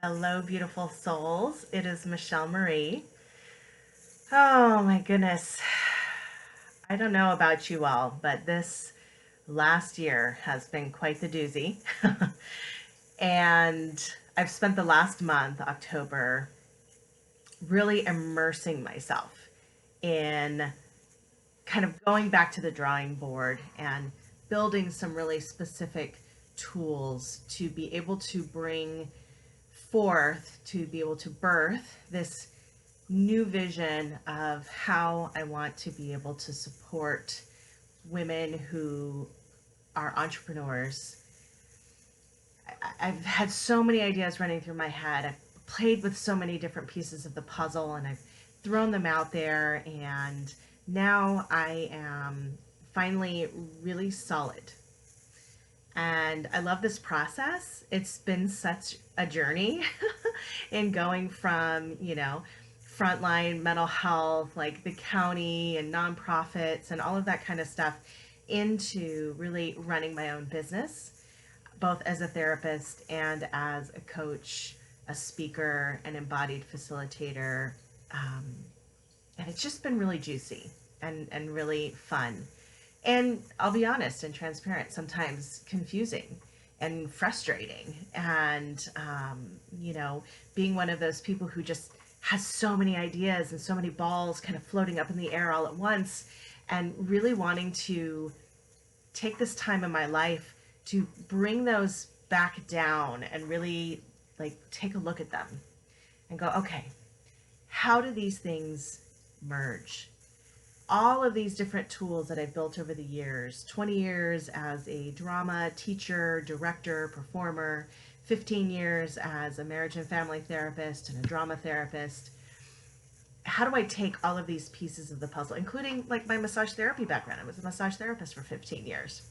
Hello, beautiful souls. It is Michelle Marie. Oh my goodness. I don't know about you all, but this last year has been quite the doozy. And I've spent the last month, October, really immersing myself in kind of going back to the drawing board and building some really specific tools to be able to bring forth, to be able to birth this new vision of how I want to be able to support women who are entrepreneurs. I've had so many ideas running through my head. I've played with so many different pieces of the puzzle and I've thrown them out there, and now I am finally really solid. And I love this process. It's been such a journey in going from, frontline mental health, like the county and nonprofits and all of that kind of stuff, into really running my own business, both as a therapist and as a coach, a speaker, an embodied facilitator. Um, and it's just been really juicy and really fun. And I'll be honest and transparent, sometimes confusing and frustrating. And, being one of those people who just has so many ideas and so many balls kind of floating up in the air all at once, and really wanting to take this time in my life to bring those back down and really like take a look at them and go, okay, how do these things merge? All of these different tools that I've built over the years, 20 years as a drama teacher, director, performer, 15 years as a marriage and family therapist and a drama therapist. How do I take all of these pieces of the puzzle, including like my massage therapy background? I was a massage therapist for 15 years.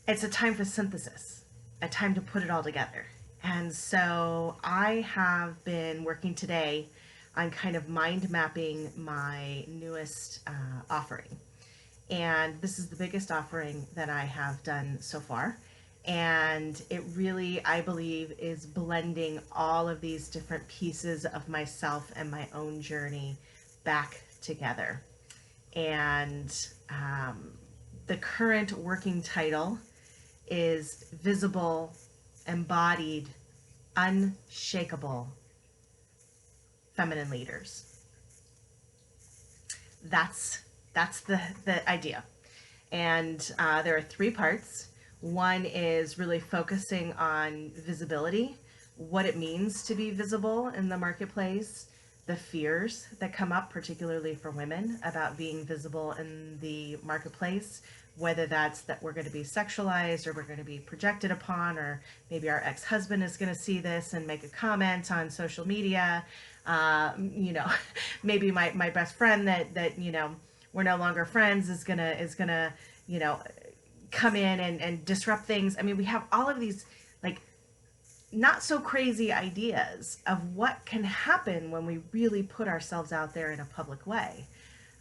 It's a time for synthesis, a time to put it all together. And so I have been working today on kind of mind mapping my newest offering. And this is the biggest offering that I have done so far. And it really, I believe, is blending all of these different pieces of myself and my own journey back together. And the current working title is Visible, Embodied, Unshakable Feminine Leaders. That's the idea. And there are three parts. One is really focusing on visibility, what it means to be visible in the marketplace, the fears that come up, particularly for women, about being visible in the marketplace, whether that's that we're going to be sexualized or we're going to be projected upon, or maybe our ex-husband is going to see this and make a comment on social media. Maybe my best friend that we're no longer friends is gonna come in and disrupt things. I mean, we have all of these like not so crazy ideas of what can happen when we really put ourselves out there in a public way.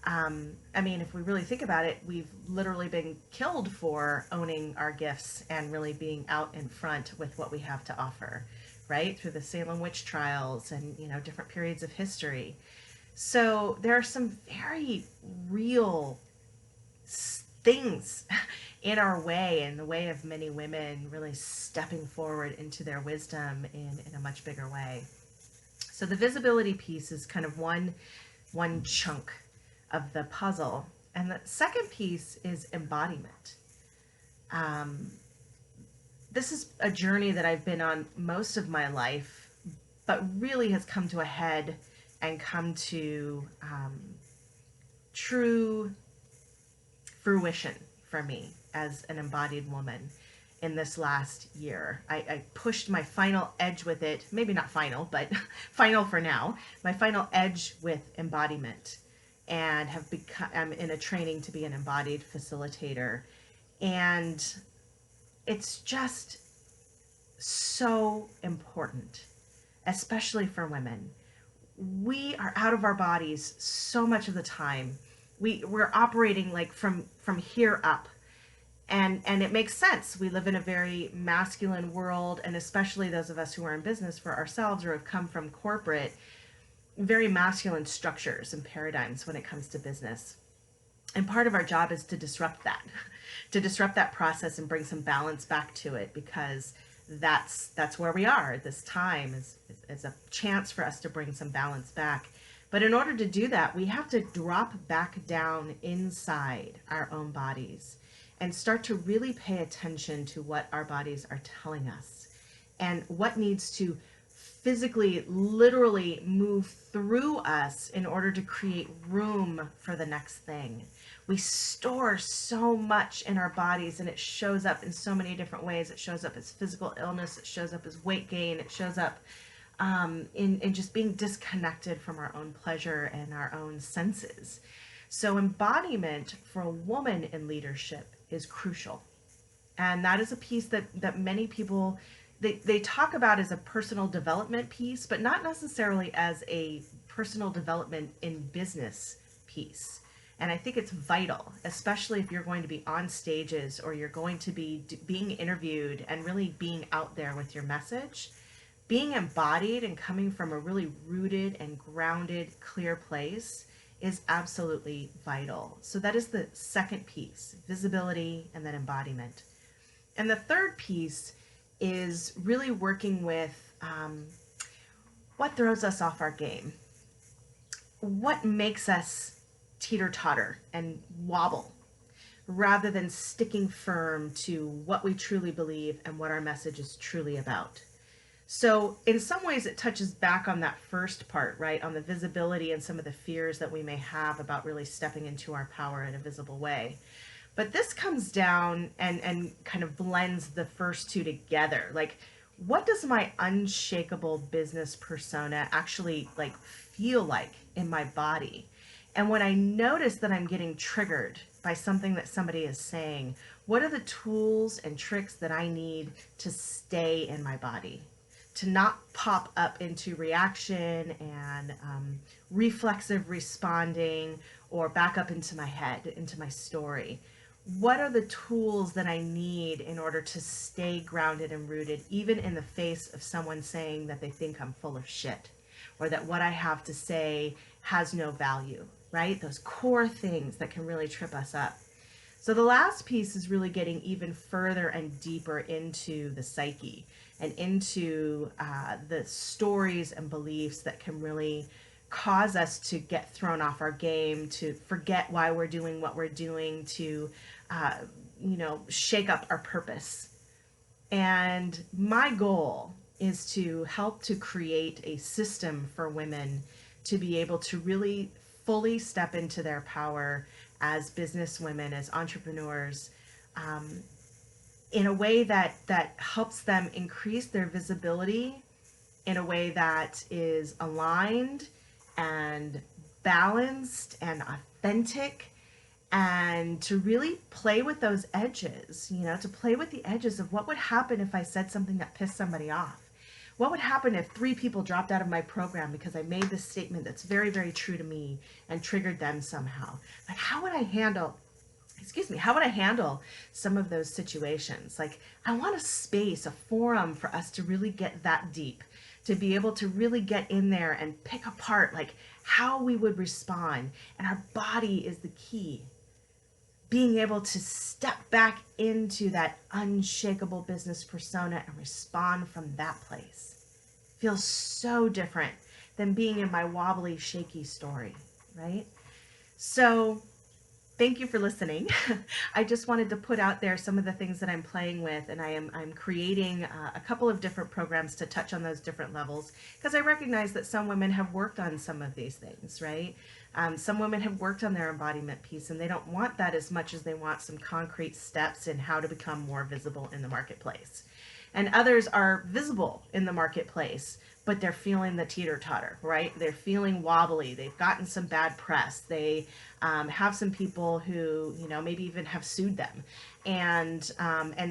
I mean, if we really think about it, we've literally been killed for owning our gifts and really being out in front with what we have to offer, right? Through the Salem witch trials and, different periods of history. So there are some very real things in our way, in the way of many women really stepping forward into their wisdom in a much bigger way. So the visibility piece is kind of one chunk of the puzzle. And the second piece is embodiment. This is a journey that I've been on most of my life, but really has come to a head and come to true fruition for me as an embodied woman in this last year. I pushed my final edge with it, maybe not final, but final for now, my final edge with embodiment, and I'm in a training to be an embodied facilitator. And it's just so important, especially for women. We are out of our bodies so much of the time. We're operating like from here up. And it makes sense. We live in a very masculine world, and especially those of us who are in business for ourselves or have come from corporate, very masculine structures and paradigms when it comes to business. And part of our job is to disrupt that, to disrupt that process and bring some balance back to it, because that's where we are at this time, is a chance for us to bring some balance back. But in order to do that, we have to drop back down inside our own bodies and start to really pay attention to what our bodies are telling us and what needs to physically, literally move through us in order to create room for the next thing. We store so much in our bodies, and it shows up in so many different ways. It shows up as physical illness, it shows up as weight gain, it shows up in just being disconnected from our own pleasure and our own senses. So embodiment for a woman in leadership is crucial. And that is a piece that many people, they talk about as a personal development piece, but not necessarily as a personal development in business piece. And I think it's vital, especially if you're going to be on stages or you're going to be being interviewed and really being out there with your message. Being embodied and coming from a really rooted and grounded, clear place is absolutely vital. So that is the second piece, visibility and then embodiment. And the third piece is really working with what throws us off our game. What makes us teeter-totter and wobble rather than sticking firm to what we truly believe and what our message is truly about. So in some ways it touches back on that first part, right? On the visibility and some of the fears that we may have about really stepping into our power in a visible way. But this comes down and kind of blends the first two together. Like, what does my unshakable business persona actually like feel like in my body? And when I notice that I'm getting triggered by something that somebody is saying, what are the tools and tricks that I need to stay in my body? To not pop up into reaction and reflexive responding or back up into my head, into my story. What are the tools that I need in order to stay grounded and rooted, even in the face of someone saying that they think I'm full of shit, or that what I have to say has no value, right? Those core things that can really trip us up. So the last piece is really getting even further and deeper into the psyche and into the stories and beliefs that can really cause us to get thrown off our game, to forget why we're doing what we're doing, to shake up our purpose. And my goal is to help to create a system for women to be able to really fully step into their power as business women, as entrepreneurs, in a way that helps them increase their visibility in a way that is aligned and balanced and authentic, and to really play with those edges, to play with the edges of what would happen if I said something that pissed somebody off. What would happen if 3 people dropped out of my program because I made this statement that's very, very true to me and triggered them somehow? Like, how would I handle some of those situations? Like, I want a space, a forum for us to really get that deep, to be able to really get in there and pick apart like how we would respond. And our body is the key. Being able to step back into that unshakable business persona and respond from that place feels so different than being in my wobbly, shaky story, right? So thank you for listening. I just wanted to put out there some of the things that I'm playing with, and I'm creating a couple of different programs to touch on those different levels, because I recognize that some women have worked on some of these things, right? Some women have worked on their embodiment piece, and they don't want that as much as they want some concrete steps in how to become more visible in the marketplace. And others are visible in the marketplace, but they're feeling the teeter-totter, right? They're feeling wobbly. They've gotten some bad press. They have some people who, maybe even have sued them. And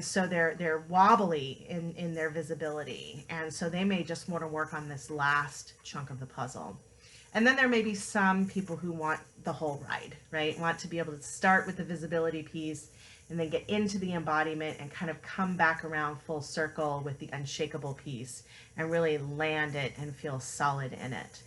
so they're wobbly in their visibility. And so they may just want to work on this last chunk of the puzzle. And then there may be some people who want the whole ride, right? Want to be able to start with the visibility piece, and then get into the embodiment and kind of come back around full circle with the unshakable piece and really land it and feel solid in it.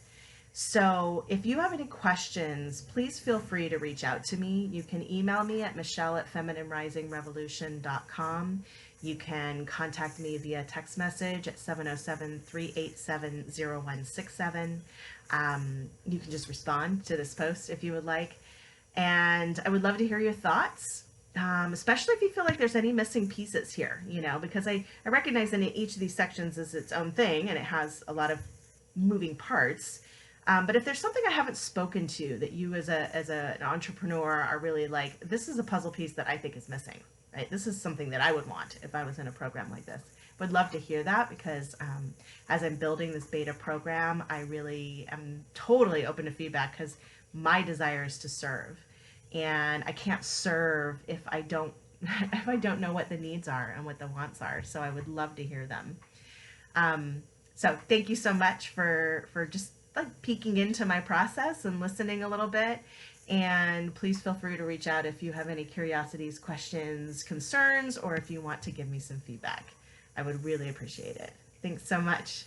So if you have any questions, please feel free to reach out to me. You can email me at michelle@femininerisingrevolution.com. You can contact me via text message at 707-387-0167. You can just respond to this post if you would like. And I would love to hear your thoughts, especially if you feel like there's any missing pieces here, because I recognize that each of these sections is its own thing and it has a lot of moving parts. But if there's something I haven't spoken to that you as an entrepreneur are really like, this is a puzzle piece that I think is missing, right? This is something that I would want if I was in a program like this. Would love to hear that, because as I'm building this beta program, I really am totally open to feedback, because my desire is to serve, and I can't serve if I don't if I don't know what the needs are and what the wants are. So I would love to hear them. So thank you so much for just like peeking into my process and listening a little bit. And please feel free to reach out if you have any curiosities, questions, concerns, or if you want to give me some feedback. I would really appreciate it. Thanks so much.